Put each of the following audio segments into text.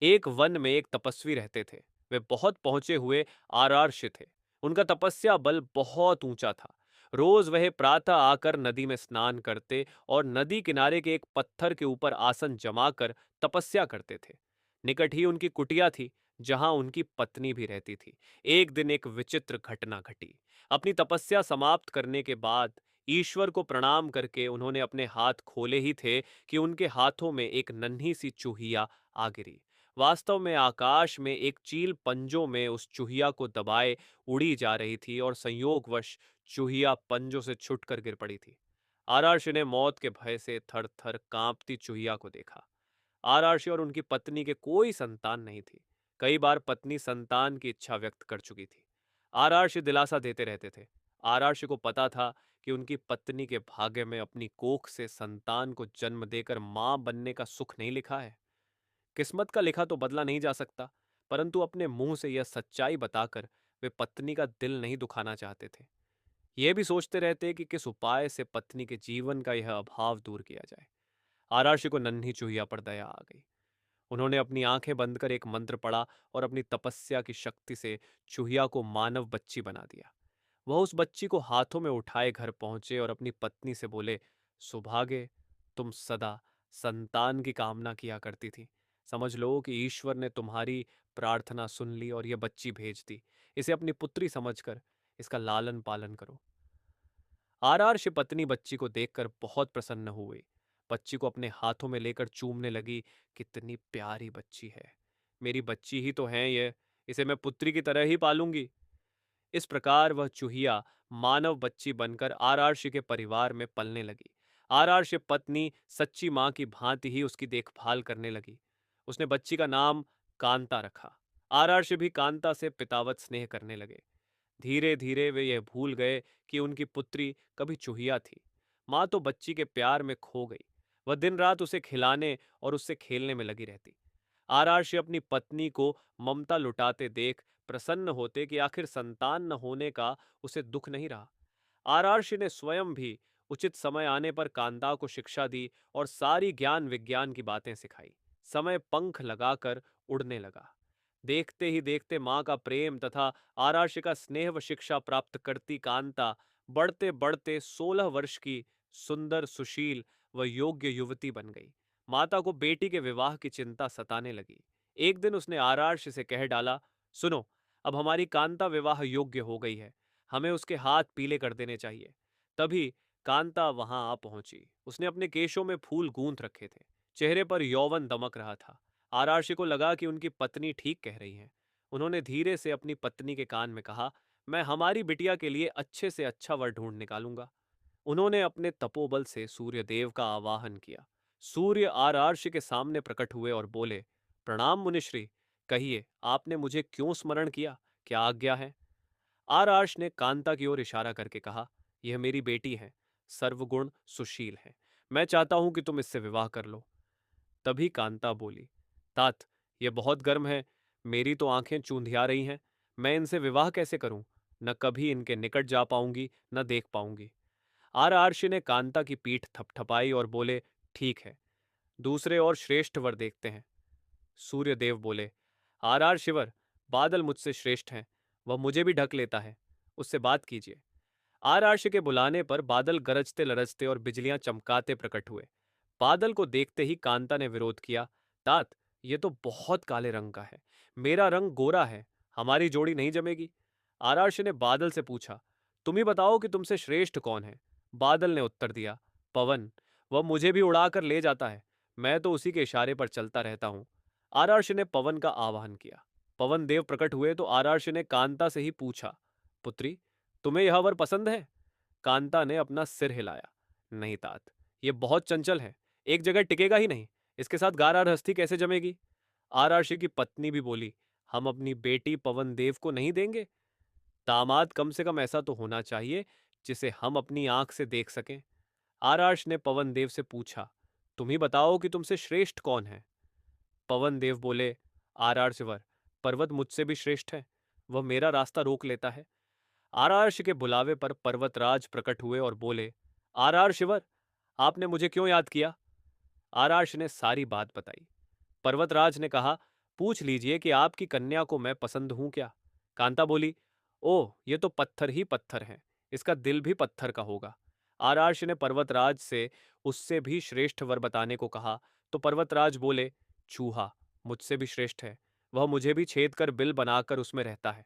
एक वन में एक तपस्वी रहते थे। वे बहुत पहुंचे हुए आरार्ष थे। उनका तपस्या बल बहुत ऊंचा था। रोज वह प्रातः आकर नदी में स्नान करते और नदी किनारे के एक पत्थर के ऊपर आसन जमाकर तपस्या करते थे। निकट ही उनकी कुटिया थी, जहां उनकी पत्नी भी रहती थी। एक दिन एक विचित्र घटना घटी। अपनी तपस्या समाप्त करने के बाद ईश्वर को प्रणाम करके उन्होंने अपने हाथ खोले ही थे कि उनके हाथों में एक नन्ही सी चूहिया आ गिरी। वास्तव में आकाश में एक चील पंजों में उस चूहिया को दबाए उड़ी जा रही थी और संयोगवश चूहिया पंजों से छूटकर गिर पड़ी थी। आरार्ष ने मौत के भय से थर थर कांपती चूहिया को देखा। आरार्षि और उनकी पत्नी के कोई संतान नहीं थी। कई बार पत्नी संतान की इच्छा व्यक्त कर चुकी थी। आरार्षि दिलासा देते रहते थे। आरार्षि को पता था कि उनकी पत्नी के भाग्य में अपनी कोख से संतान को जन्म देकर मां बनने का सुख नहीं लिखा है। किस्मत का लिखा तो बदला नहीं जा सकता, परंतु अपने मुंह से यह सच्चाई बताकर वे पत्नी का दिल नहीं दुखाना चाहते थे। यह भी सोचते रहते कि किस उपाय से पत्नी के जीवन का यह अभाव दूर किया जाए। आरार्षि को नन्ही चूहिया पर दया आ गई। उन्होंने अपनी आंखें बंद कर एक मंत्र पढ़ा और अपनी तपस्या की शक्ति से चूहिया को मानव बच्ची बना दिया। वह उस बच्ची को हाथों में उठाए घर पहुंचे और अपनी पत्नी से बोले, सुभागे, तुम सदा संतान की कामना किया करती थी। समझ लो कि ईश्वर ने तुम्हारी प्रार्थना सुन ली और यह बच्ची भेज दी। इसे अपनी पुत्री समझकर इसका लालन पालन करो। आरार्ष पत्नी बच्ची को देखकर बहुत प्रसन्न हुई। बच्ची को अपने हाथों में लेकर चूमने लगी। कितनी प्यारी बच्ची है, मेरी बच्ची ही तो है ये, इसे मैं पुत्री की तरह ही पालूंगी। इस प्रकार वह चूहिया मानव बच्ची बनकर आरार्ष के परिवार में पलने लगी। आरार्ष पत्नी सच्ची मां की भांति ही उसकी देखभाल करने लगी। उसने बच्ची का नाम कांता रखा। आरार्ष भी कांता से पितावत स्नेह करने लगे। धीरे धीरे वे यह भूल गए कि उनकी पुत्री कभी चूहिया थी। माँ तो बच्ची के प्यार में खो गई। वह दिन रात उसे खिलाने और उससे खेलने में लगी रहती। आरार्ष अपनी पत्नी को ममता लुटाते देख प्रसन्न होते कि आखिर संतान न होने का उसे दुख नहीं रहा। आरार्ष ने स्वयं भी उचित समय आने पर कांता को शिक्षा दी और सारी ज्ञान विज्ञान की बातें सिखाई। समय पंख लगाकर उड़ने लगा। देखते ही देखते माँ का प्रेम तथा आरार्ष का स्नेह व शिक्षा प्राप्त करती कांता बढ़ते बढ़ते 16 वर्ष की सुंदर सुशील व योग्य युवती बन गई। माता को बेटी के विवाह की चिंता सताने लगी। एक दिन उसने आरार्ष से कह डाला, सुनो, अब हमारी कांता विवाह योग्य हो गई है, हमें उसके हाथ पीले कर देने चाहिए। तभी कांता वहां आ पहुंची। उसने अपने केशों में फूल गूंथ रखे थे। चेहरे पर यौवन दमक रहा था। आरार्षि को लगा कि उनकी पत्नी ठीक कह रही हैं। उन्होंने धीरे से अपनी पत्नी के कान में कहा, मैं हमारी बिटिया के लिए अच्छे से अच्छा वर ढूंढ निकालूंगा। उन्होंने अपने तपोबल से सूर्य देव का आवाहन किया। सूर्य आरार्ष के सामने प्रकट हुए और बोले, प्रणाम मुनिश्री, कहिए आपने मुझे क्यों स्मरण किया, क्या आज्ञा है। आरार्ष ने कांता की ओर इशारा करके कहा, यह मेरी बेटी है, सर्वगुण सुशील है। मैं चाहता हूं कि तुम इससे विवाह कर लो। तभी कांता बोली, तात, ये बहुत गर्म है, मेरी तो आंखें चूंधिया रही हैं, मैं इनसे विवाह कैसे करूं? न कभी इनके निकट जा पाऊंगी न देख पाऊंगी। आर्षि ने कांता की पीठ थपथपाई और बोले, ठीक है, दूसरे और श्रेष्ठ वर देखते हैं। सूर्यदेव बोले, शिवर, बादल मुझसे श्रेष्ठ हैं, वह मुझे भी ढक लेता है, उससे बात कीजिए। आरार्ष के बुलाने पर बादल गरजते लरजते और बिजलियां चमकाते प्रकट हुए। बादल को देखते ही कांता ने विरोध किया, तात, ये तो बहुत काले रंग का है, मेरा रंग गोरा है, हमारी जोड़ी नहीं जमेगी। आरार्ष ने बादल से पूछा, तुम ही बताओ कि तुमसे श्रेष्ठ कौन है। बादल ने उत्तर दिया, पवन, वह मुझे भी उड़ाकर ले जाता है, मैं तो उसी के इशारे पर चलता रहता हूं। आरार्ष ने पवन का आवाहन किया। पवन देव प्रकट हुए तो आरार्ष ने कांता से ही पूछा, पुत्री, तुम्हें यह वर पसंद है? कांता ने अपना सिर हिलाया, नहीं तात, ये बहुत चंचल है, एक जगह टिकेगा ही नहीं, इसके साथ गारा हस्ती कैसे जमेगी। आरार्षि की पत्नी भी बोली, हम अपनी बेटी पवन देव को नहीं देंगे? दामाद कम से कम ऐसा तो होना चाहिए जिसे हम अपनी आंख से देख सकें। आरार्ष ने पवन देव से पूछा, तुम ही बताओ कि तुमसे श्रेष्ठ कौन है। पवन देव बोले, आरार्षवर, पर्वत मुझसे भी श्रेष्ठ है, वह मेरा रास्ता रोक लेता है। आरार्ष के बुलावे पर पर्वतराज प्रकट हुए और बोले, आरार्षवर, आपने मुझे क्यों याद किया? आरार्ष ने सारी बात बताई। पर्वतराज ने कहा, पूछ लीजिए कि आपकी कन्या को मैं पसंद हूं क्या। कांता बोली, ओह, ये तो पत्थर ही पत्थर है, इसका दिल भी पत्थर का होगा। आरार्ष ने पर्वतराज से उससे भी श्रेष्ठ वर बताने को कहा, तो पर्वतराज बोले, चूहा मुझसे भी श्रेष्ठ है, वह मुझे भी छेद कर बिल बनाकर उसमें रहता है।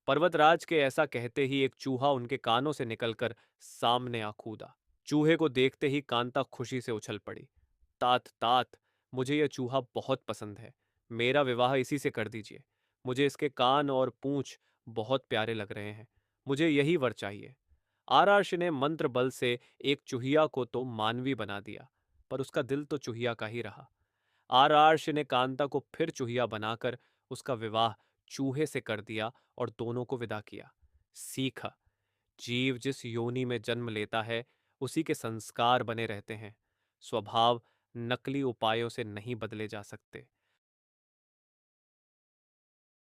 पर्वतराज के ऐसा कहते ही एक चूहा उनके कानों से निकलकर सामने आ कूदा। चूहे को देखते ही कांता खुशी से उछल पड़ी। तात तात, मुझे यह चूहा बहुत पसंद है, मेरा विवाह इसी से कर दीजिए। मुझे इसके कान और पूंछ बहुत प्यारे लग रहे हैं, मुझे यही वर चाहिए। आरार्ष ने मंत्र बल से एक चूहिया को तो मानवी बना दिया, पर उसका दिल तो चूहिया का ही रहा। आरार्ष ने कांता को फिर चूहिया बनाकर उसका विवाह चूहे से कर दिया और दोनों को विदा किया। सीखा, जीव जिस योनि में जन्म लेता है उसी के संस्कार बने रहते हैं। स्वभाव नकली उपायों से नहीं बदले जा सकते।